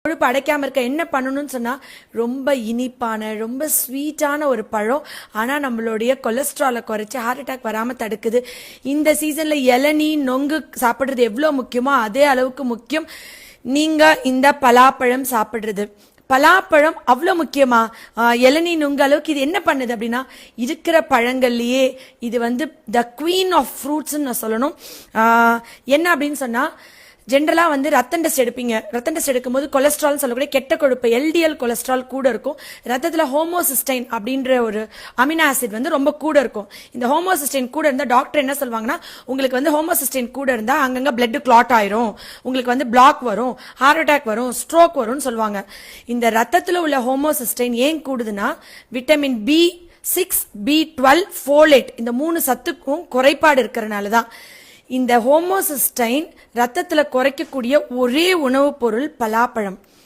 கொழுப்பு அடைக்காம இருக்க என்ன பண்ணணும்னு சொன்னா ரொம்ப இனிப்பான ரொம்ப ஸ்வீட்டான ஒரு பழம். ஆனா நம்மளுடைய கொலஸ்ட்ராலை குறைச்சி ஹார்ட் அட்டாக் வராம தடுக்குது. இந்த சீசன்ல இளநீ நொங்கு சாப்பிடுறது எவ்வளவு முக்கியமோ அதே அளவுக்கு முக்கியம் நீங்க இந்த பலாப்பழம் சாப்பிடுறது. பலாப்பழம் அவ்வளோ முக்கியமா? இளநீ நுங்க அளவுக்கு இது என்ன பண்ணுது அப்படின்னா, இருக்கிற பழங்கள்லயே இது வந்து த குவீன் ஆஃப் ஃப்ரூட்ஸ்ன்னு நான் சொல்லணும். என்ன அப்படின்னு சொன்னா, ஜென்ரலா வந்து ரத்தம் டெஸ்ட் எடுப்பீங்க. ரத்தம் டெஸ்ட் எடுக்கும்போது கொலஸ்ட்ரால் சொல்லக்கூடிய கெட்ட கொழுப்பு எல்டிஎல் கொலஸ்ட்ரால் கூட இருக்கும். ரத்தத்துல ஹோமோசிஸ்டைன் அப்படின்ற ஒரு அமினோ ஆசிட் வந்து ரொம்ப கூட இருக்கும். இந்த ஹோமோசிஸ்டைன் கூட இருந்தா டாக்டர் என்ன சொல்லுவாங்கன்னா, உங்களுக்கு வந்து ஹோமோசிஸ்டைன் கூட இருந்தா அங்கங்க பிளட் கிளாட் ஆயிரும், உங்களுக்கு வந்து பிளாக் வரும், ஹார்ட் அட்டாக் வரும், ஸ்ட்ரோக் வரும்னு சொல்லுவாங்க. இந்த ரத்தத்துல உள்ள ஹோமோசிஸ்டைன் ஏன் கூடுதுன்னா, விட்டமின் B6, B12, ஃபோலேட் இந்த 3 சத்துக்கும் குறைபாடு இருக்கிறனால தான். இந்த ஹோமோசிஸ்டைன் ரத்தத்துல குறைக்கக்கூடிய ஒரே உணவுப் பொருள் பலாப்பழம்.